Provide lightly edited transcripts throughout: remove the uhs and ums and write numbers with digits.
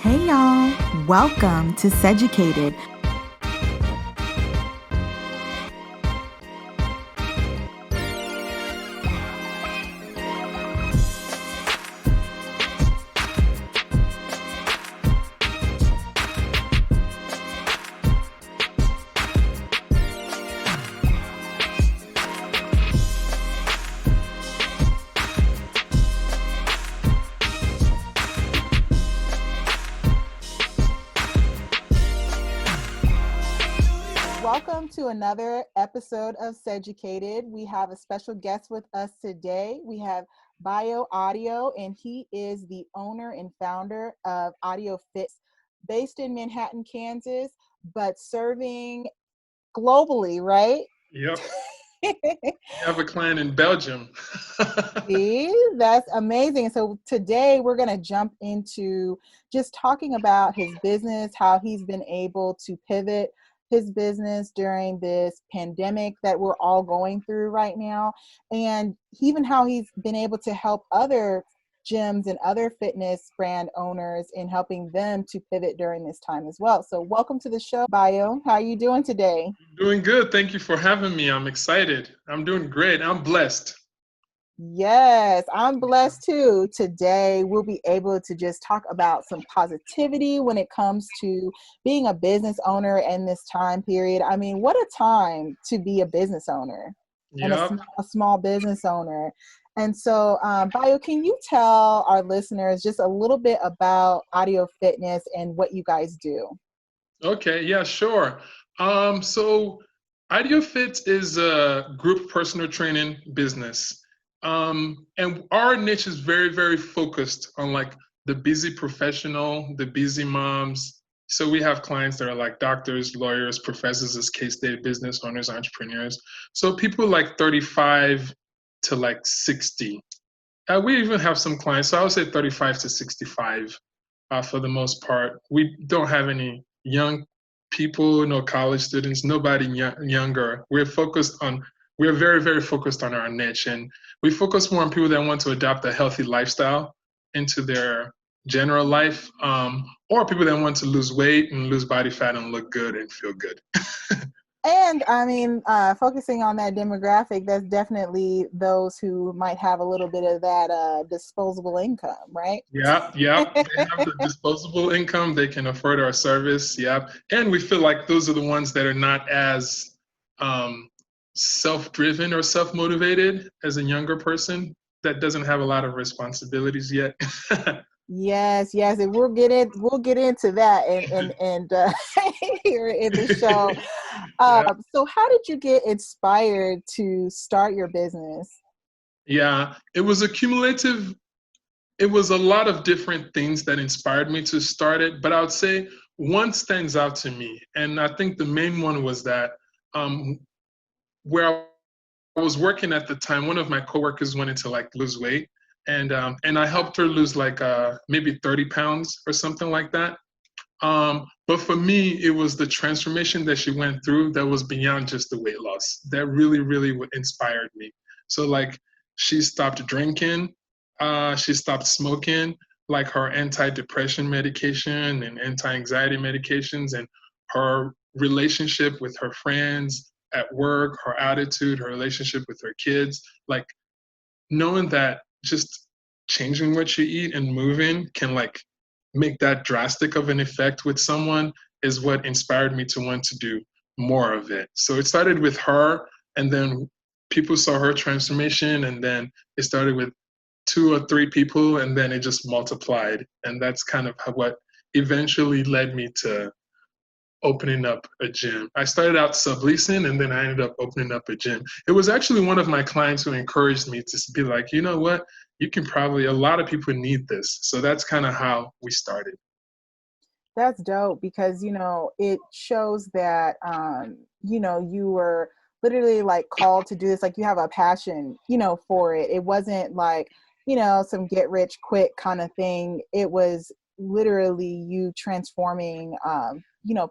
Hey y'all, welcome to SEGUCATED. Welcome to another episode of SEGUCATED. We have a special guest with us today. We have Bayo Adio, and he is the owner and founder of AdioFit, based in Manhattan, Kansas, but serving globally, right? Yep. I have a client in Belgium. See, that's amazing. So today we're going to jump into just talking about his business, how he's been able to pivot his business during this pandemic that we're all going through right now, and even how he's been able to help other gyms and other fitness brand owners in helping them to pivot during this time as well. So welcome to the show, Bayo. How are you doing today? Doing good. Thank you for having me. I'm excited. I'm doing great. I'm blessed. Yes, I'm blessed too. Today, we'll be able to just talk about some positivity when it comes to being a business owner in this time period. I mean, what a time to be a business owner and Yep. a small business owner. And so, Bayo, can you tell our listeners just a little bit about Audio Fitness and what you guys do? Okay. Yeah, sure. So AdioFit is a group personal training business. And our niche is very, very focused on like the busy professional, the busy moms. So we have clients that are like doctors, lawyers, professors, as case study business owners, entrepreneurs. So people like 35 to like 60. We even have some clients, so I would say 35 to 65 for the most part. We don't have any young people, no college students, nobody younger. We're very, very focused on our niche, and we focus more on people that want to adopt a healthy lifestyle into their general life, or people that want to lose weight and lose body fat and look good and feel good. And I mean, focusing on that demographic, that's definitely those who might have a little bit of that disposable income, right? Yeah, yeah. They have the disposable income. They can afford our service. Yeah. And we feel like those are the ones that are not as um, self-driven or self-motivated as a younger person that doesn't have a lot of responsibilities yet. Yes, yes, and we'll get into that and here in the show. Yeah. So, how did you get inspired to start your business? Yeah. It was a lot of different things that inspired me to start it, but I would say one stands out to me. And I think the main one was that um, where I was working at the time, one of my coworkers wanted to like lose weight, and I helped her lose like maybe 30 pounds or something like that. But for me, it was the transformation that she went through that was beyond just the weight loss. That really, really inspired me. So like she stopped drinking, she stopped smoking, like her anti-depression medication and anti-anxiety medications, and her relationship with her friends at work, her attitude, her relationship with her kids, like knowing that just changing what you eat and moving can like make that drastic of an effect with someone is what inspired me to want to do more of it. So it started with her, and then people saw her transformation, and then it started with two or three people, and then it just multiplied. And that's kind of what eventually led me to opening up a gym. I started out subleasing and then I ended up opening up a gym. It was actually one of my clients who encouraged me to be like, you know what? You can probably, a lot of people need this. So that's kind of how we started. That's dope because it shows that you were literally like called to do this, like you have a passion for it. It wasn't like some get rich quick kind of thing. It was literally you transforming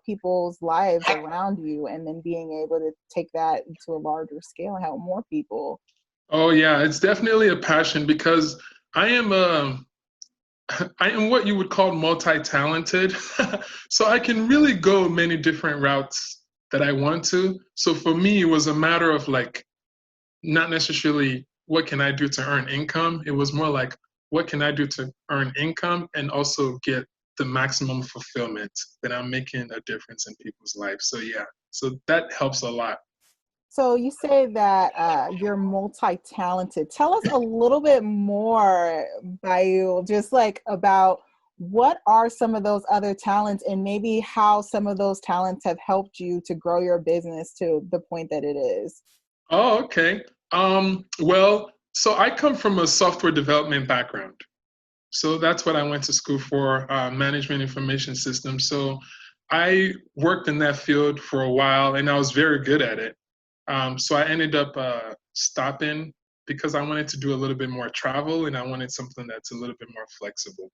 people's lives around you, and then being able to take that to a larger scale and help more people. Oh yeah, it's definitely a passion because I am I am what you would call multi-talented. So I can really go many different routes that I want to. So for me, it was a matter of like, not necessarily what can I do to earn income. It was more like, what can I do to earn income and also get the maximum fulfillment that I'm making a difference in people's lives. So yeah, so that helps a lot. So you say that you're multi-talented. Tell us a little bit more, Bayo, just like about what are some of those other talents and maybe how some of those talents have helped you to grow your business to the point that it is. Oh, okay. Well, so I come from a software development background. So that's what I went to school for, management information systems. So I worked in that field for a while and I was very good at it. So I ended up stopping because I wanted to do a little bit more travel and I wanted something that's a little bit more flexible.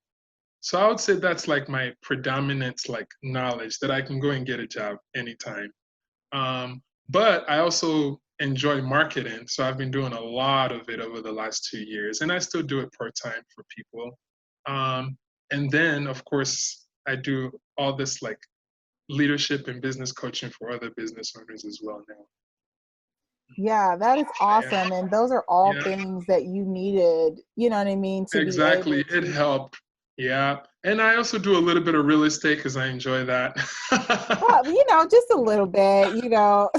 So I would say that's like my predominant like knowledge that I can go and get a job anytime. But I also enjoy marketing. So I've been doing a lot of it over the last 2 years, and I still do it part time for people. Um, and then, of course, I do all this like leadership and business coaching for other business owners as well now. Yeah, that is Yeah, awesome. And those are all yeah, things that you needed, you know what I mean, to be able exactly. It to. helped. Yeah. And I also do a little bit of real estate because I enjoy that. Well, just a little bit. Well,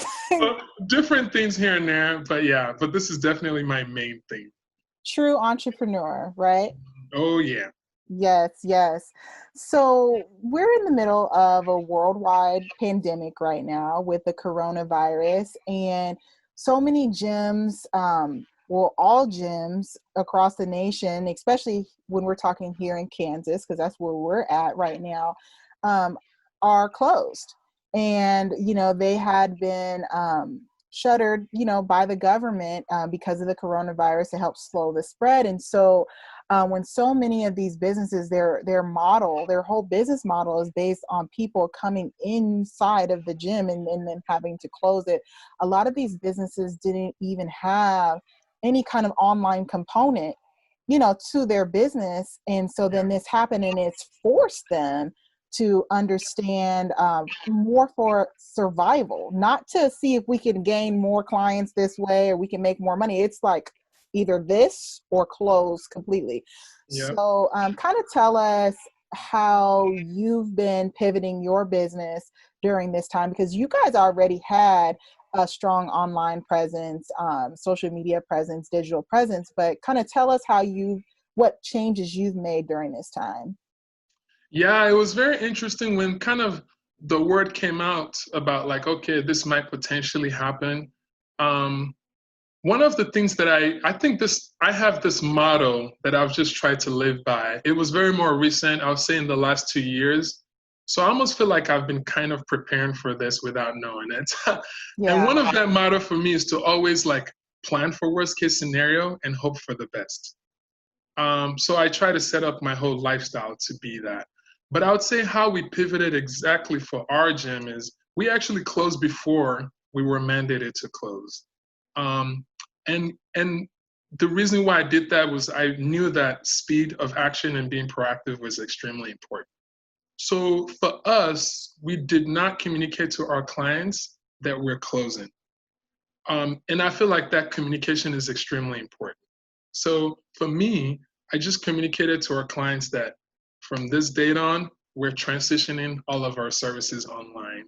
different things here and there, but yeah, but this is definitely my main thing. True entrepreneur, right? Oh yeah. Yes, yes. So we're in the middle of a worldwide pandemic right now with the coronavirus, and so many gyms, well, all gyms across the nation, especially when we're talking here in Kansas, because that's where we're at right now, um, are closed. And, they had been shuttered, by the government because of the coronavirus to help slow the spread. And so, when so many of these businesses, their whole business model is based on people coming inside of the gym and then having to close it. A lot of these businesses didn't even have any kind of online component, to their business. And so then this happened and it's forced them to understand more for survival, not to see if we can gain more clients this way or we can make more money. It's like either this or close completely. Yeah. So kind of tell us how you've been pivoting your business during this time, because you guys already had a strong online presence, social media presence, digital presence, but kind of tell us what changes you've made during this time. Yeah, it was very interesting when kind of the word came out about like, okay, this might potentially happen. Um, One of the things that I have this motto that I've just tried to live by. It was very more recent, I would say in the last 2 years. So I almost feel like I've been kind of preparing for this without knowing it. And one Yeah. of that motto for me is to always like plan for worst case scenario and hope for the best. So I try to set up my whole lifestyle to be that. But I would say how we pivoted exactly for our gym is we actually closed before we were mandated to close. Um, and the reason why I did that was I knew that speed of action and being proactive was extremely important. So for us, we did not communicate to our clients that we're closing. And I feel like that communication is extremely important. So for me, I just communicated to our clients that from this date on, we're transitioning all of our services online.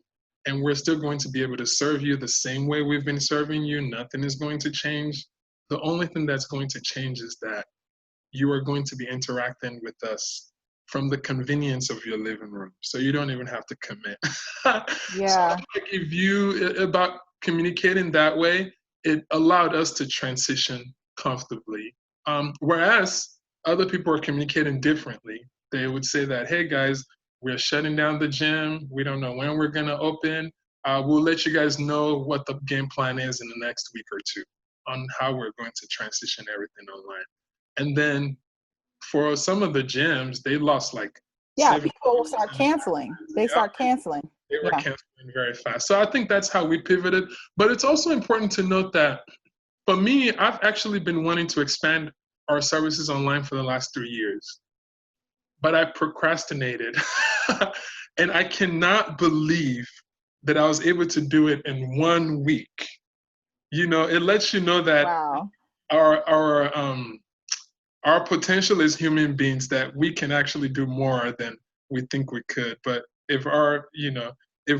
And we're still going to be able to serve you the same way we've been serving you. Nothing is going to change. The only thing that's going to change is that you are going to be interacting with us from the convenience of your living room. So you don't even have to commit. So Yeah. like if you about communicating that way, it allowed us to transition comfortably. Whereas other people are communicating differently. They would say that, hey guys, we're shutting down the gym. We don't know when we're going to open. We'll let you guys know what the game plan is in the next week or two on how we're going to transition everything online. And then for some of the gyms, they lost like Yeah, 70% people will start of canceling. their They business. start canceling. They were Yeah. canceling very fast. So I think that's how we pivoted. But it's also important to note that for me, I've actually been wanting to expand our services online for the last 3 years. but I procrastinated. And I cannot believe that I was able to do it in 1 week. It lets you know that Wow. our potential as human beings, that we can actually do more than we think we could. But if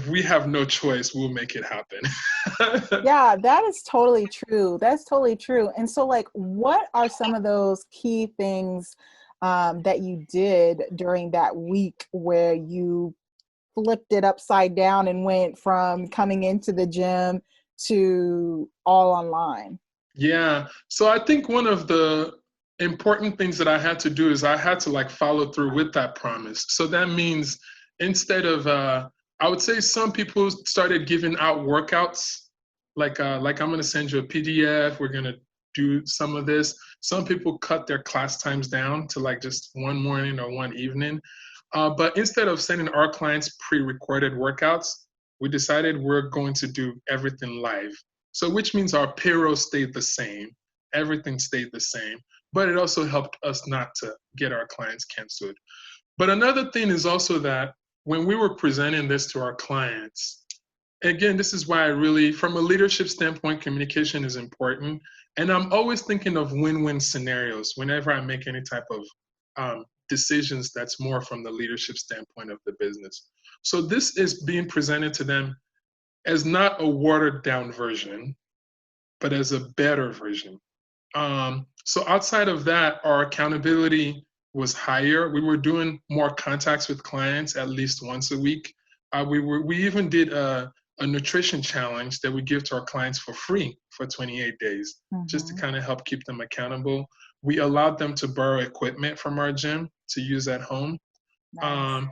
we have no choice, we'll make it happen. Yeah, that is totally true. That's totally true. And so, like, what are some of those key things that you did during that week where you flipped it upside down and went from coming into the gym to all online? Yeah. So I think one of the important things that I had to do is I had to like follow through with that promise. So that means instead of I would say some people started giving out workouts like I'm going to send you a PDF, we're going to do some of this. Some people cut their class times down to like just one morning or one evening. But instead of sending our clients pre-recorded workouts, we decided we're going to do everything live. So which means our payroll stayed the same, everything stayed the same, but it also helped us not to get our clients canceled. But another thing is also that when we were presenting this to our clients, again, this is why I really, from a leadership standpoint, communication is important. And I'm always thinking of win-win scenarios whenever I make any type of decisions that's more from the leadership standpoint of the business. So this is being presented to them as not a watered down version, but as a better version. So outside of that, our accountability was higher. We were doing more contacts with clients at least once a week. We even did a nutrition challenge that we give to our clients for free for 28 days, just to kind of help keep them accountable. We allowed them to borrow equipment from our gym to use at home. Nice.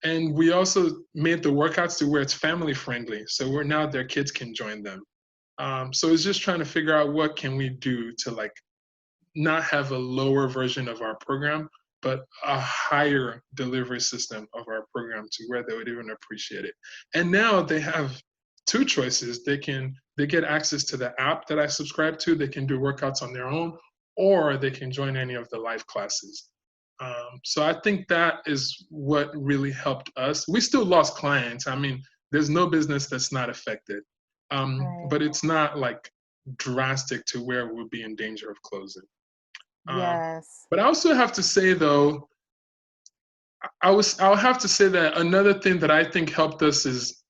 And we also made the workouts to where it's family friendly. So we're now their kids can join them. So it's just trying to figure out what can we do to like not have a lower version of our program, but a higher delivery system of our program to where they would even appreciate it. And now they have two choices. They get access to the app that I subscribe to. They can do workouts on their own, or they can join any of the live classes. So I think that is what really helped us. We still lost clients. I mean, there's no business that's not affected, Right. but it's not like drastic to where we'll be in danger of closing. Yes. But I also have to say, though, I'll have to say that another thing that I think helped us is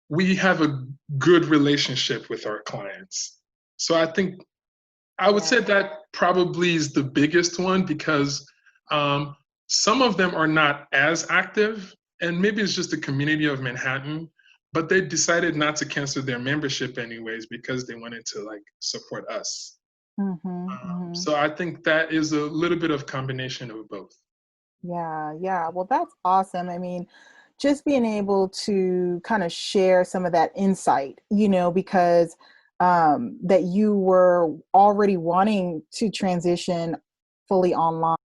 we have a good relationship with our clients. So I would say that probably is the biggest one because some of them are not as active, and maybe it's just the community of Manhattan, but they decided not to cancel their membership anyways because they wanted to like support us. So I think that is a little bit of combination of both. Yeah, yeah. Well, that's awesome. I mean, just being able to kind of share some of that insight, because that you were already wanting to transition fully online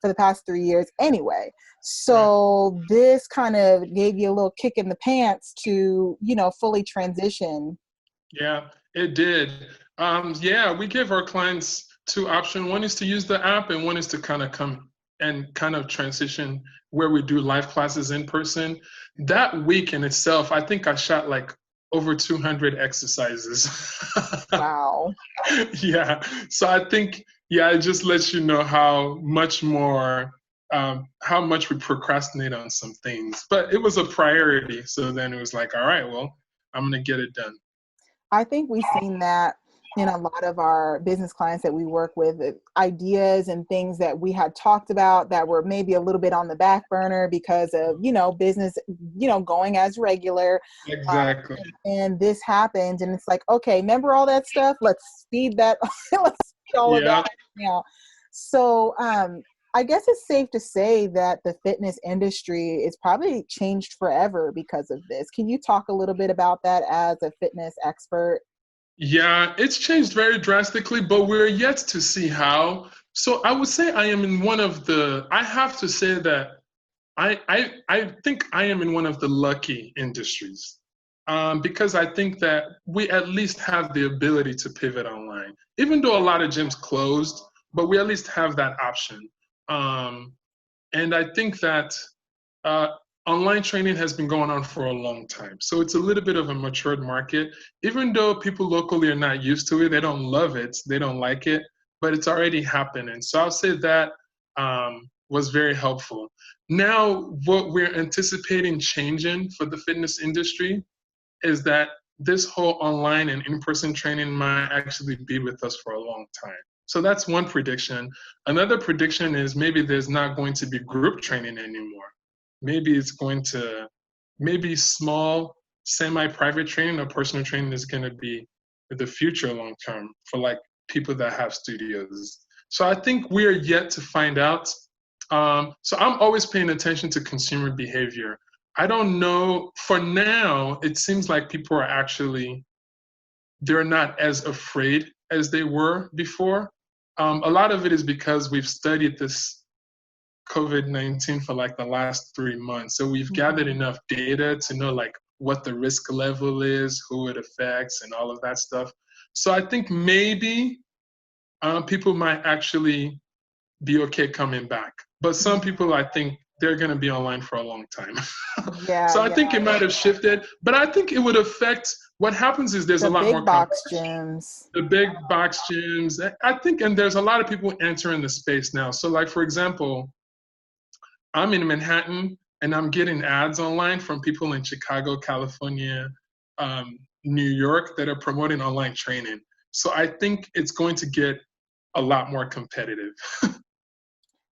for the past 3 years anyway. So this kind of gave you a little kick in the pants to, fully transition. Yeah, it did. Yeah, we give our clients two options. One is to use the app, and one is to kind of come and kind of transition where we do live classes in person. That week in itself, I think I shot like over 200 exercises. Wow. Yeah. So I think, yeah, it just lets you know how much we procrastinate on some things. But it was a priority. So then it was like, all right, well, I'm going to get it done. I think we've seen that in a lot of our business clients that we work with, ideas and things that we had talked about that were maybe a little bit on the back burner because of, business, going as regular. Exactly. And this happened and it's like, okay, remember all that stuff? Let's speed that. Let's speed all of that now. So I guess it's safe to say that the fitness industry is probably changed forever because of this. Can you talk a little bit about that as a fitness expert? Yeah, it's changed very drastically, but we're yet to see how. So I would say I have to say that I think I am in one of the lucky industries because I think that we at least have the ability to pivot online, even though a lot of gyms closed, but we at least have that option. And I think that uh, online training has been going on for a long time. So it's a little bit of a matured market. Even though people locally are not used to it, they don't love it, they don't like it, but it's already happening. So I'll say that was very helpful. Now, what we're anticipating changing for the fitness industry is that this whole online and in-person training might actually be with us for a long time. So that's one prediction. Another prediction is maybe there's not going to be group training anymore. Maybe it's going to, maybe small, semi-private training or personal training is going to be the future long term for like people that have studios. So I think we're yet to find out. So I'm always paying attention to consumer behavior. I don't know. For now, it seems like people are actually, they're not as afraid as they were before. A lot of it is because we've studied this COVID-19 for like the last 3 months. So we've gathered enough data to know like what the risk level is, who it affects, and all of that stuff. So I think maybe people might actually be okay coming back. But some people, I think, they're going to be online for a long time. Yeah. So I think it might have shifted, but I think it would affect. What happens is there's a lot more big box gyms. The big box gyms, I think, and there's a lot of people entering the space now. So like, for example, I'm in Manhattan and I'm getting ads online from people in Chicago, California, New York that are promoting online training. So I think it's going to get a lot more competitive.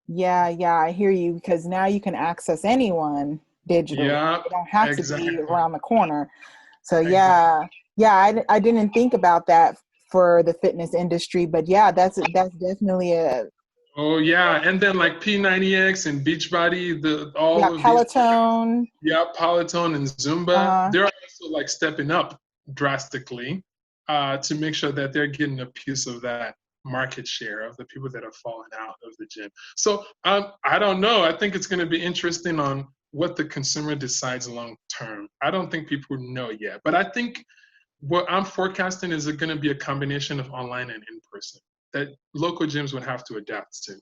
Yeah, I hear you, because now you can access anyone digitally. Yeah, You don't have exactly. to be around the corner. So yeah, I didn't think about that for the fitness industry, but yeah, that's definitely a. Oh yeah, and then like P90X and Beachbody, all of these. Peloton. Yeah, Peloton and Zumba, they're also like stepping up drastically to make sure that they're getting a piece of that market share of the people that are falling out of the gym. So I don't know. I think it's going to be interesting on what the consumer decides long term. I don't think people know yet, but I think what I'm forecasting is going to be a combination of online and in person that local gyms would have to adapt to.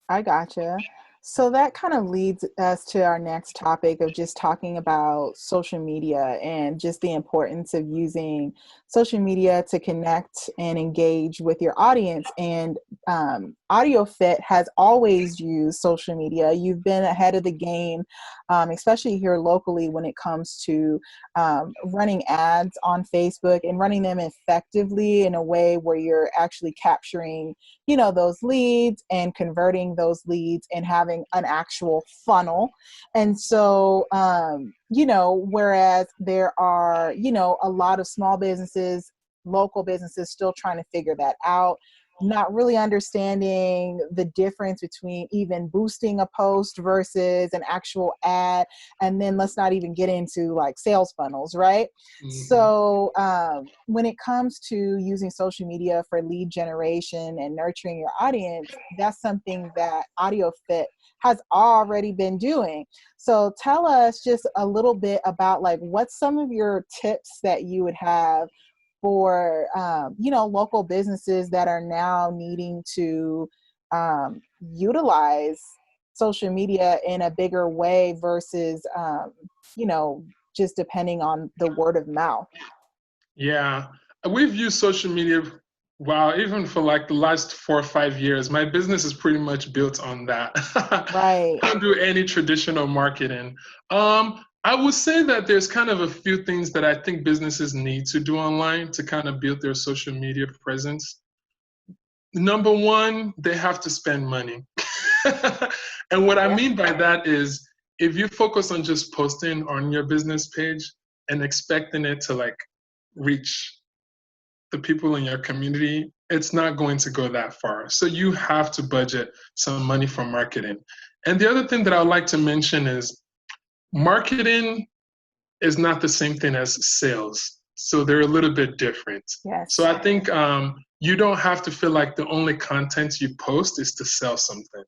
I gotcha. So that kind of leads us to our next topic of just talking about social media and just the importance of using social media to connect and engage with your audience. And AdioFit has always used social media. You've been ahead of the game, especially here locally when it comes to running ads on Facebook and running them effectively in a way where you're actually capturing, those leads and converting those leads and having an actual funnel. And so, whereas there are, a lot of small businesses, local businesses still trying to figure that out, not really understanding the difference between even boosting a post versus an actual ad. And then let's not even get into like sales funnels, right? Mm-hmm. So when it comes to using social media for lead generation and nurturing your audience, that's something that AdioFit has already been doing. So tell us just a little bit about like what's some of your tips that you would have for local businesses that are now needing to utilize social media in a bigger way versus just depending on the word of mouth. Yeah, we've used social media, wow, even for like the last 4 or 5 years. My business is pretty much built on that. Right. I don't do any traditional marketing. I would say that there's kind of a few things that I think businesses need to do online to kind of build their social media presence. Number one, they have to spend money. And what I mean by that is if you focus on just posting on your business page and expecting it to like reach the people in your community, it's not going to go that far. So you have to budget some money for marketing. And the other thing that I would like to mention is marketing is not the same thing as sales. So they're a little bit different. Yes. So I think you don't have to feel like the only content you post is to sell something.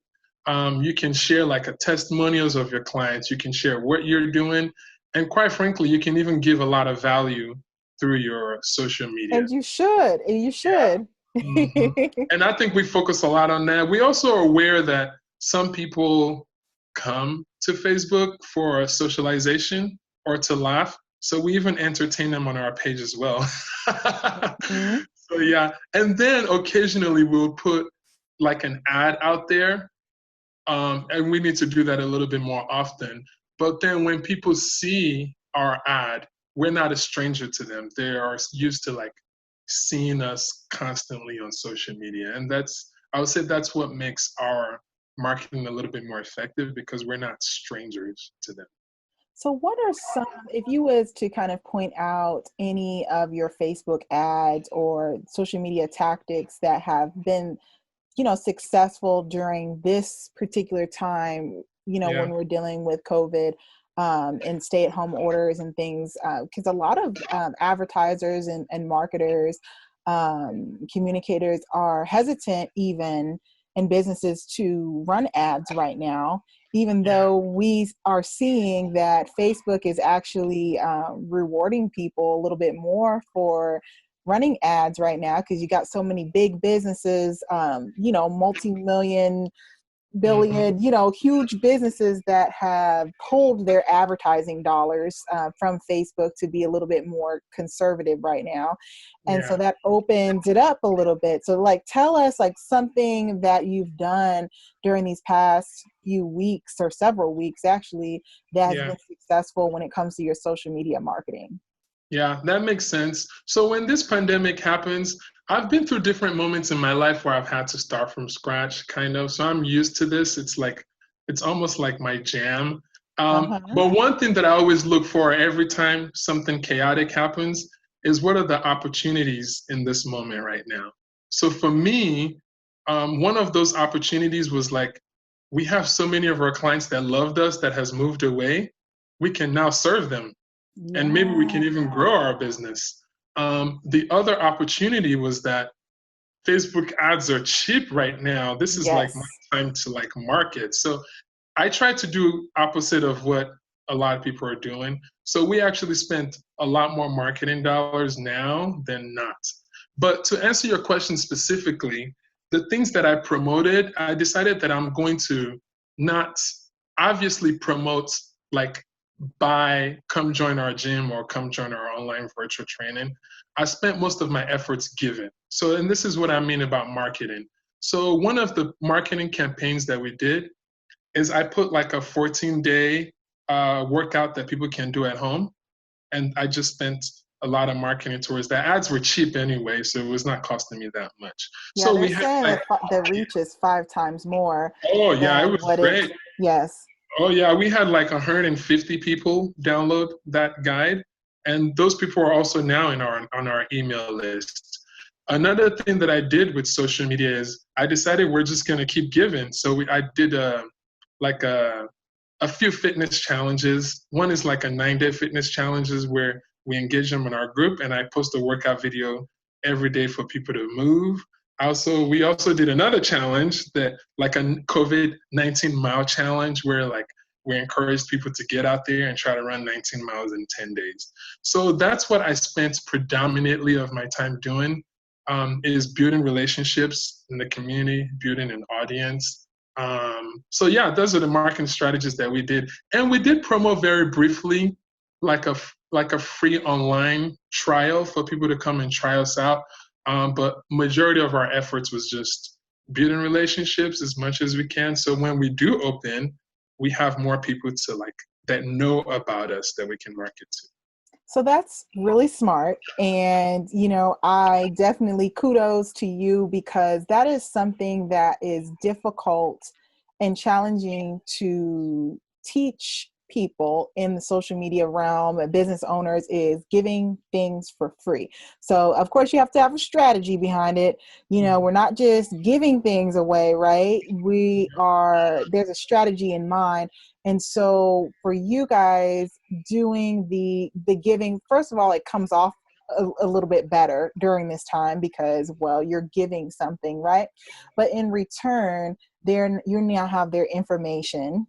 You can share like a testimonials of your clients. You can share what you're doing. And quite frankly, you can even give a lot of value through your social media. And you should. Yeah. Mm-hmm. And I think we focus a lot on that. We also are aware that some people come to Facebook for socialization or to laugh. So we even entertain them on our page as well. Mm-hmm. So yeah, and then occasionally we'll put like an ad out there, and we need to do that a little bit more often. But then when people see our ad, we're not a stranger to them. They are used to like seeing us constantly on social media, and I would say that's what makes our marketing a little bit more effective because we're not strangers to them. So what are some, if you was to kind of point out any of your Facebook ads or social media tactics that have been, successful during this particular time, when Yeah, we're dealing with COVID, and stay-at-home orders and things, because a lot of advertisers and marketers, communicators are hesitant even in businesses to run ads right now, even yeah, though we are seeing that Facebook is actually rewarding people a little bit more for running ads right now, because you got so many big businesses, multi-million, hmm, billion, huge businesses that have pulled their advertising dollars from Facebook to be a little bit more conservative right now. And so yeah, that opens it up a little bit. So like, tell us like something that you've done during these past few weeks or several weeks actually that has yeah. been successful when it comes to your social media marketing. Yeah, that makes sense. So when this pandemic happens, I've been through different moments in my life where I've had to start from scratch, kind of. So I'm used to this. It's almost like my jam. Uh-huh. But one thing that I always look for every time something chaotic happens is what are the opportunities in this moment right now? So for me, one of those opportunities was like, we have so many of our clients that loved us that has moved away. We can now serve them and maybe we Yeah. can even grow our business. The other opportunity was that Facebook ads are cheap right now. This is like my Yes. time to like market. So I try to do opposite of what a lot of people are doing. So we actually spent a lot more marketing dollars now than not. But to answer your question specifically, the things that I promoted, I decided that I'm going to not obviously promote like buy, come join our gym or come join our online virtual training. I spent most of my efforts giving. So, and this is what I mean about marketing. So, one of the marketing campaigns that we did is I put like a 14-day workout that people can do at home. And I just spent a lot of marketing towards that. Ads were cheap anyway, so it was not costing me that much. Yeah, So they're we had saying like, that the reach is 5 times more oh yeah, it than was what great. it's, yes. Oh yeah, we had like 150 people download that guide, and those people are also now in our on our email list. Another thing that I did with social media is I decided we're just gonna keep giving. So I did like a few fitness challenges. One is like a 9-day fitness challenges where we engage them in our group, and I post a workout video every day for people to move. Also, we also did another challenge that like a COVID-19 mile challenge where like we encouraged people to get out there and try to run 19 miles in 10 days. So that's what I spent predominantly of my time doing, is building relationships in the community, building an audience. So yeah, those are the marketing strategies that we did, and we did promo very briefly, like a free online trial for people to come and try us out. But majority of our efforts was just building relationships as much as we can. So when we do open, we have more people to like that know about us that we can market to. So that's really smart. And, I definitely kudos to you, because that is something that is difficult and challenging to teach people in the social media realm, business owners, is giving things for free. So of course you have to have a strategy behind it. We're not just giving things away, right? There's a strategy in mind. And so for you guys doing the giving, first of all, it comes off a little bit better during this time because, well, you're giving something, right? But in return, you now have their information,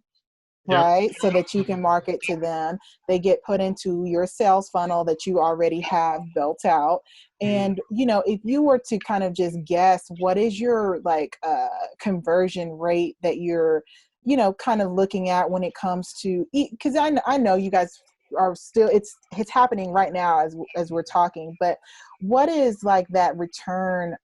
Yep. right? So that you can market to them. They get put into your sales funnel that you already have built out. Mm. And, if you were to kind of just guess, what is your like conversion rate that you're, kind of looking at when it comes to, because I know you guys are still, it's happening right now as we're talking, but what is like that return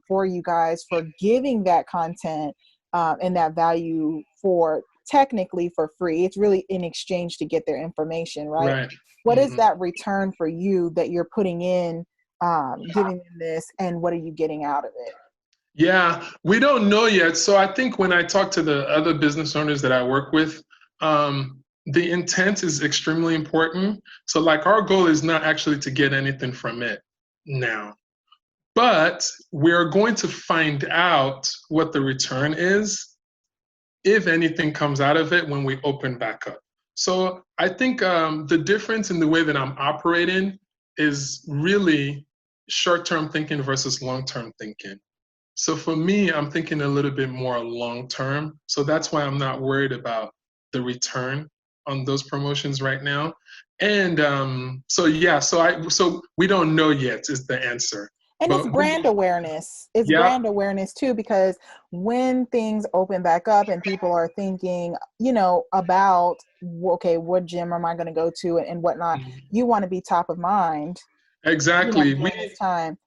for you guys for giving that content and that value for technically for free? It's really in exchange to get their information, right? Right. What is that return for you that you're putting in, giving them this, and what are you getting out of it? Yeah, we don't know yet. So I think when I talk to the other business owners that I work with, the intent is extremely important. So like our goal is not actually to get anything from it now, but we're going to find out what the return is, if anything comes out of it when we open back up. So I think the difference in the way that I'm operating is really short-term thinking versus long-term thinking. So for me, I'm thinking a little bit more long term. So that's why I'm not worried about the return on those promotions right now. And so we don't know yet is the answer. And it's But brand awareness. It's yeah, brand awareness too, because when things open back up and people are thinking, about, okay, what gym am I going to go to and whatnot, you want to be top of mind, exactly. during this time.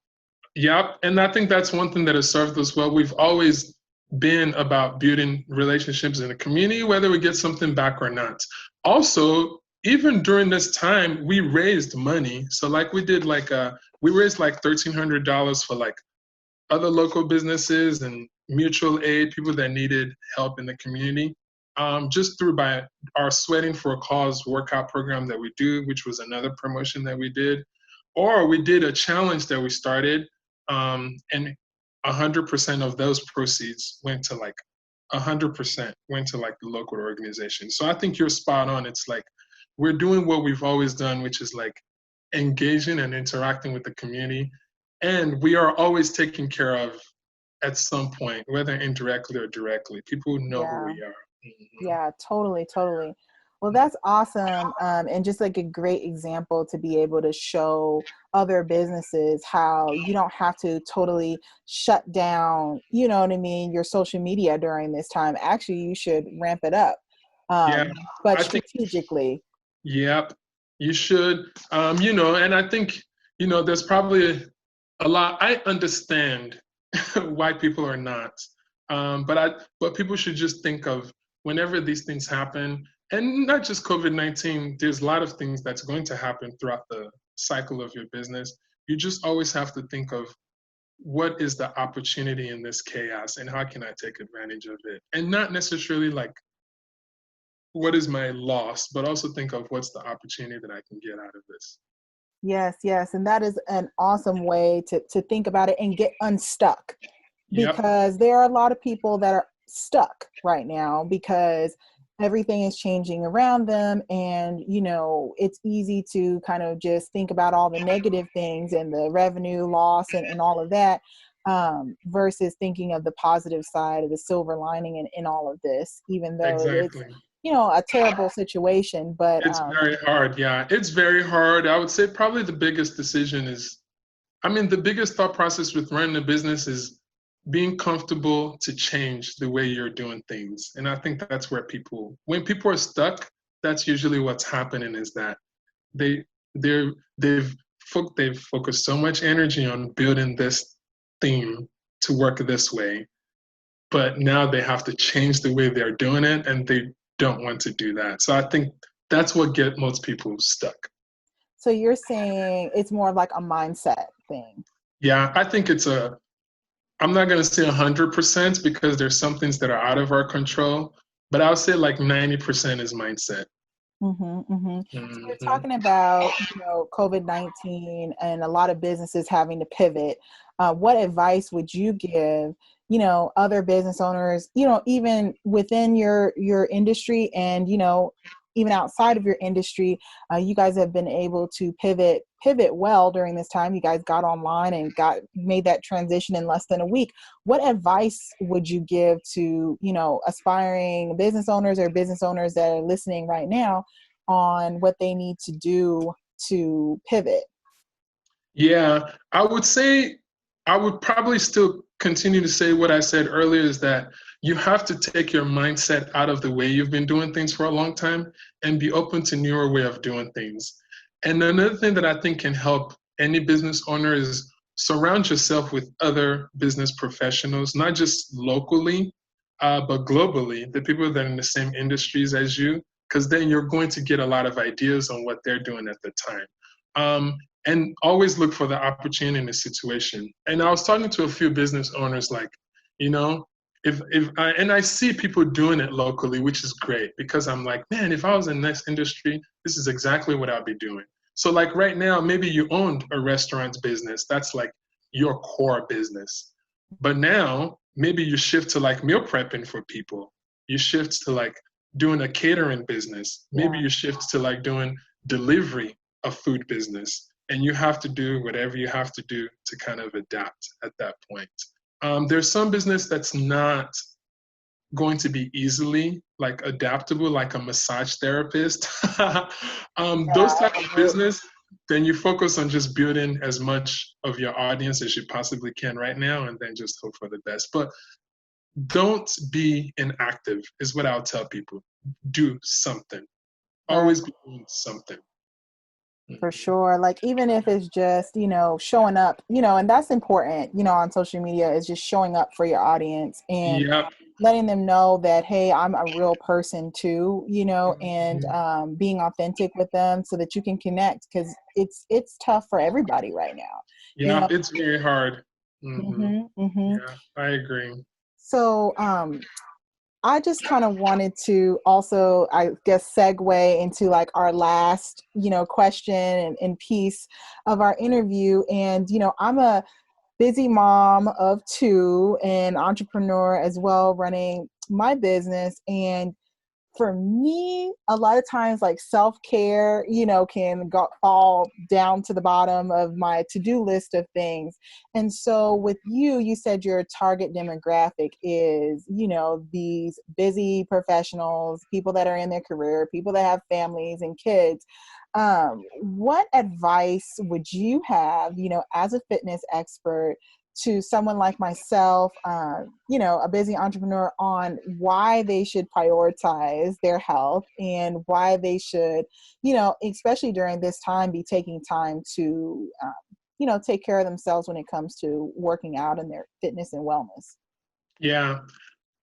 Yep. And I think that's one thing that has served us well. We've always been about building relationships in the community, whether we get something back or not. Also, even during this time, we raised money. So like we raised like $1,300 for like other local businesses and mutual aid, people that needed help in the community. Just through by our Sweating for a Cause workout program that we do, which was another promotion that we did. Or we did a challenge that we started, and 100% of those proceeds went to like 100% went to like the local organization. So I think you're spot on. It's like we're doing what we've always done, which is like engaging and interacting with the community, and we are always taken care of at some point, whether indirectly or directly. People know who Yeah. we are. Yeah, totally, totally. Well, that's awesome. And just like a great example to be able to show other businesses how you don't have to totally shut down, you know what I mean, your social media during this time. Actually, you should ramp it up, Yeah, but I think. strategically. Yep, you should. And I think, there's probably a lot. I understand why people are not, but people should just think of whenever these things happen, and not just COVID-19. There's a lot of things that's going to happen throughout the cycle of your business. You just always have to think of what is the opportunity in this chaos, and how can I take advantage of it, and not necessarily like what is my loss, but also think of what's the opportunity that I can get out of this. Yes, yes. And that is an awesome way to think about it and get unstuck, Yep, because there are a lot of people that are stuck right now because everything is changing around them. And, it's easy to kind of just think about all the negative things and the revenue loss and all of that, versus thinking of the positive side of the silver lining in all of this, even though it is, exactly. a terrible situation. But It's very hard. Yeah, it's very hard. I would say probably the biggest decision is, the biggest thought process with running a business is being comfortable to change the way you're doing things. And I think that's where when people are stuck, that's usually what's happening, is that they they're they've focused so much energy on building this theme to work this way, but now they have to change the way they're doing it, and they don't want to do that. So I think that's what gets most people stuck. so you're saying it's more of like a mindset thing. Yeah, I think I'm not going to say 100% because there's some things that are out of our control, but I would say like 90% is mindset. Mm-hmm, mm-hmm. So we're Hmm. talking about, COVID-19 and a lot of businesses having to pivot. What advice would you give, other business owners, even within your industry and, even outside of your industry? You guys have been able to pivot well during this time. You guys got online and made that transition in less than a week. What advice would you give to, aspiring business owners or business owners that are listening right now on what they need to do to pivot? Yeah, I would say I would probably still continue to say what I said earlier, is that you have to take your mindset out of the way you've been doing things for a long time and be open to newer way of doing things. And another thing that I think can help any business owner is surround yourself with other business professionals, not just locally, but globally, the people that are in the same industries as you, because then you're going to get a lot of ideas on what they're doing at the time. And always look for the opportunity in the situation. And I was talking to a few business owners, like, you know, if I, and I see people doing it locally, which is great, because I'm like, man, if I was in this industry, this is exactly what I'd be doing. So like right now, maybe you owned a restaurant business. That's like your core business. But now maybe you shift to like meal prepping for people. You shift to like doing a catering business. Maybe Yeah. you shift to like doing delivery of food business. And you have to do whatever you have to do to kind of adapt at that point. There's some business that's not going to be easily like adaptable, like a massage therapist. Those Yeah, type of business, then you focus on just building as much of your audience as you possibly can right now, and then just hope for the best. But don't be inactive, is what I'll tell people. Do something. right. Always be doing something. For Mhm. sure. Like, even if it's just, showing up, and that's important, on social media, is just showing up for your audience and Yep. letting them know that, hey, I'm a real person too, and Mhm. being authentic with them so that you can connect, because it's tough for everybody right now, you know. Yep. It's very hard. Hmm. Hmm. Yeah, I agree. So, I just kind of wanted to also, I guess, segue into like our last, question and piece of our interview. And, I'm a busy mom of two and entrepreneur as well, running my business. And for me, a lot of times, like, self-care, can fall down to the bottom of my to-do list of things. And so with you said your target demographic is, these busy professionals, people that are in their career, people that have families and kids. What advice would you have, as a fitness expert, to someone like myself, a busy entrepreneur, on why they should prioritize their health and why they should, especially during this time, be taking time to, take care of themselves when it comes to working out and their fitness and wellness? Yeah.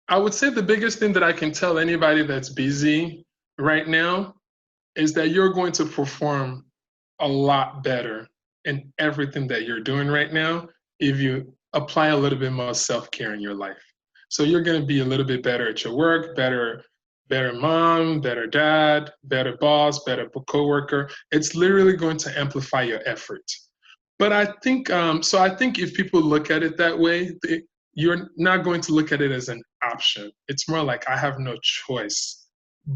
I would say the biggest thing that I can tell anybody that's busy right now is that you're going to perform a lot better in everything that you're doing right now if you apply a little bit more self-care in your life. So you're going to be a little bit better at your work, better mom, better dad, better boss, better coworker. It's literally going to amplify your effort. But I think so. I think if people look at it that way, you're not going to look at it as an option. It's more like I have no choice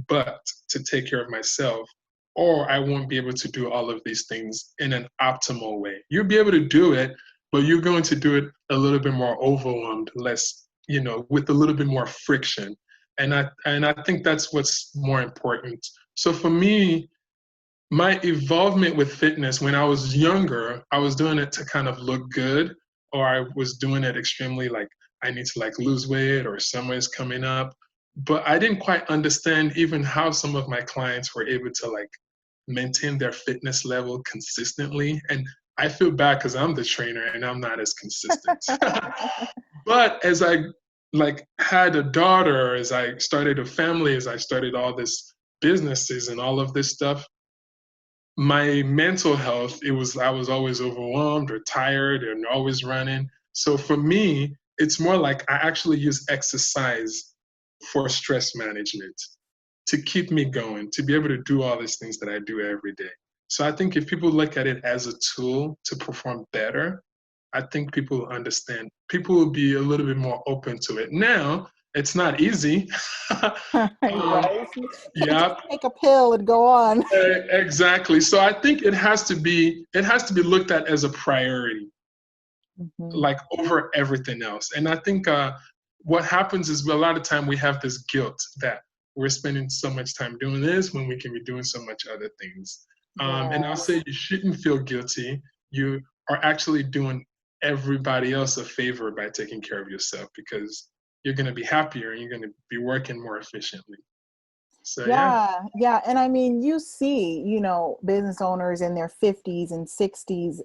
but to take care of myself, or I won't be able to do all of these things in an optimal way. You'll be able to do it, but you're going to do it a little bit more overwhelmed, less, with a little bit more friction. And I think that's what's more important. So for me, my involvement with fitness when I was younger, I was doing it to kind of look good, or I was doing it extremely like I need to like lose weight or summer is coming up. But I didn't quite understand even how some of my clients were able to like maintain their fitness level consistently. And I feel bad because I'm the trainer and I'm not as consistent. But as I like had a daughter, as I started a family, as I started all this businesses and all of this stuff, my mental health, I was always overwhelmed or tired and always running. So for me, it's more like I actually use exercise for stress management to keep me going, to be able to do all these things that I do every day. So I think if people look at it as a tool to perform better, I think people understand. People will be a little bit more open to it. Now, it's not easy. um, Right? You can't yeah, just take a pill and go on. exactly. So I think it has to be looked at as a priority, Hmm. like over everything else. And I think what happens is a lot of time we have this guilt that we're spending so much time doing this when we can be doing so much other things. And I'll Yes. say you shouldn't feel guilty. You are actually doing everybody else a favor by taking care of yourself because you're going to be happier and you're going to be working more efficiently. So yeah. Yeah, yeah. And I mean, you see, business owners in their 50s and 60s,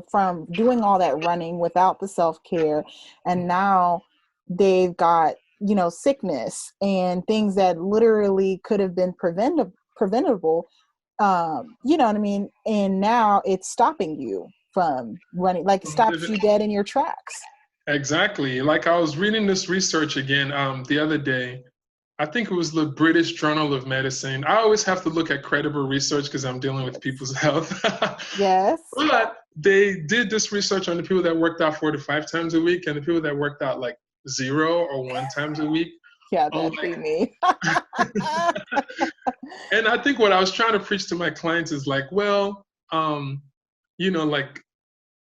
from doing all that running without the self-care. And now they've got, sickness and things that literally could have been preventable. You know what I mean? And now it's stopping you from running, like stops you dead in your tracks. Exactly. Like I was reading this research again the other day. I think it was the British Journal of Medicine. I always have to look at credible research because I'm dealing with people's health. Yes. But they did this research on the people that worked out 4 to 5 times a week and the people that worked out like 0 or 1 times a week. Yeah, that'd be me. And I think what I was trying to preach to my clients is like, well, like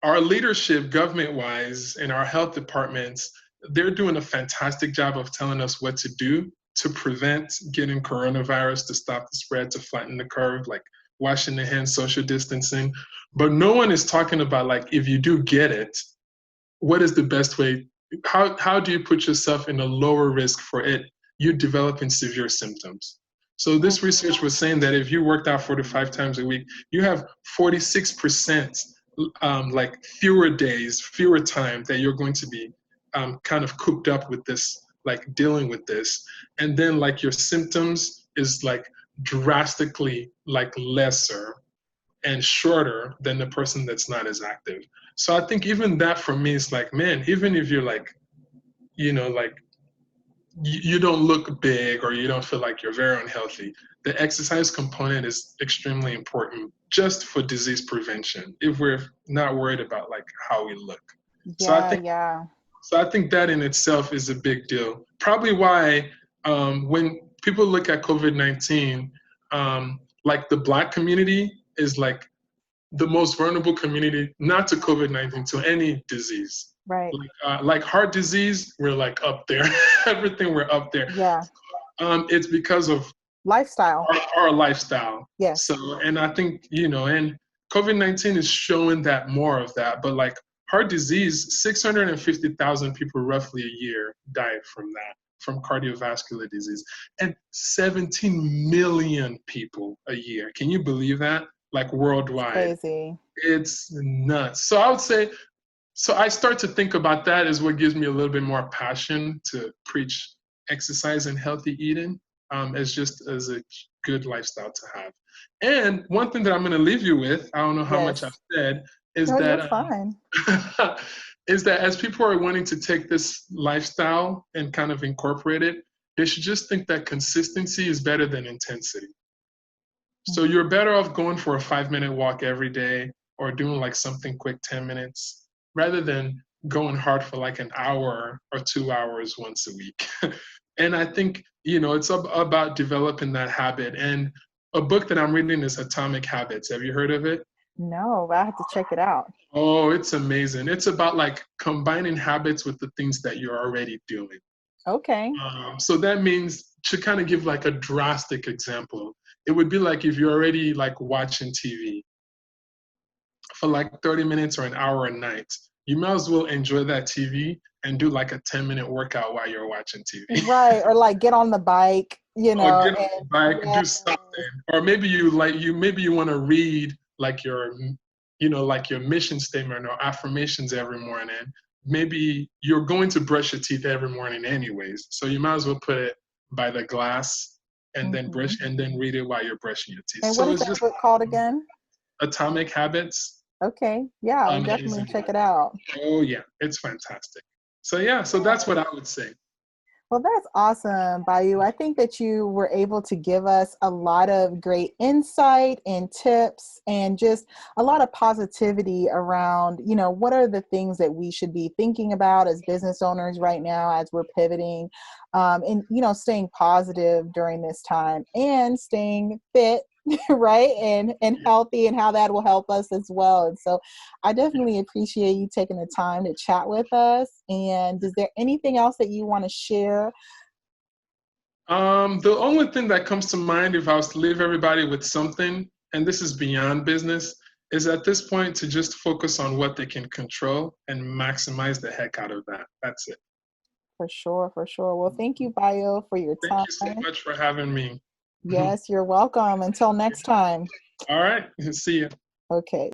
our leadership government-wise in our health departments, they're doing a fantastic job of telling us what to do to prevent getting coronavirus, to stop the spread, to flatten the curve, like washing the hands, social distancing. But no one is talking about like, if you do get it, what is the best way? How do you put yourself in a lower risk for you developing severe symptoms? So this research was saying that if you worked out 4 to 5 times a week, you have 46% like fewer days, fewer time that you're going to be kind of cooped up with this, like dealing with this. And then like your symptoms is like drastically like lesser and shorter than the person that's not as active. So I think even that for me is like, man, even if you're like, like you don't look big or you don't feel like you're very unhealthy, the exercise component is extremely important just for disease prevention if we're not worried about like how we look. Yeah. So I think that in itself is a big deal. Probably why when people look at COVID-19, like the Black community is like the most vulnerable community, not to COVID-19, to any disease. Right. Like heart disease, we're like up there. Everything, we're up there. Yeah. It's because of lifestyle. Our lifestyle. Yeah. So, and I think, and COVID-19 is showing that more of that. But like heart disease, 650,000 people roughly a year die from that, from cardiovascular disease, and 17 million people a year. Can you believe that? Like worldwide. Crazy. It's nuts. So I would say, so I start to think about that as what gives me a little bit more passion to preach exercise and healthy eating as a good lifestyle to have. And one thing that I'm going to leave you with, I don't know how much I've said, is that fine. is that as people are wanting to take this lifestyle and kind of incorporate it, they should just think that consistency is better than intensity. So you're better off going for a 5-minute walk every day or doing like something quick, 10 minutes, rather than going hard for like an hour or 2 hours once a week. And I think, it's about developing that habit. And a book that I'm reading is Atomic Habits. Have you heard of it? No, I have to check it out. Oh, it's amazing. It's about like combining habits with the things that you're already doing. Okay. So that means, to kind of give like a drastic example, it would be like if you're already like watching TV for like 30 minutes or an hour a night, you might as well enjoy that TV and do like a 10-minute workout while you're watching TV. Right. Or like get on the bike, Or get on the bike, do something. Or maybe you want to read like your mission statement or affirmations every morning. Maybe you're going to brush your teeth every morning anyways. So you might as well put it by the glass and then brush and then read it while you're brushing your teeth. And so what is that book called again? Atomic Habits. Okay. Yeah, I'll definitely check it out. Oh yeah, it's fantastic. So yeah, so that's what I would say. Well, that's awesome, Bayo. I think that you were able to give us a lot of great insight and tips and just a lot of positivity around, what are the things that we should be thinking about as business owners right now as we're pivoting, and, staying positive during this time and staying fit, right, and healthy, and how that will help us as well. And so I definitely appreciate you taking the time to chat with us. And is there anything else that you want to share? The only thing that comes to mind, if I was to leave everybody with something, and this is beyond business, is at this point to just focus on what they can control and maximize the heck out of that. That's it. For sure, for sure. Well, thank you, Bayo, for your Thank you so time. much for having me. Yes, you're welcome. Until next time. All right. See you. Okay.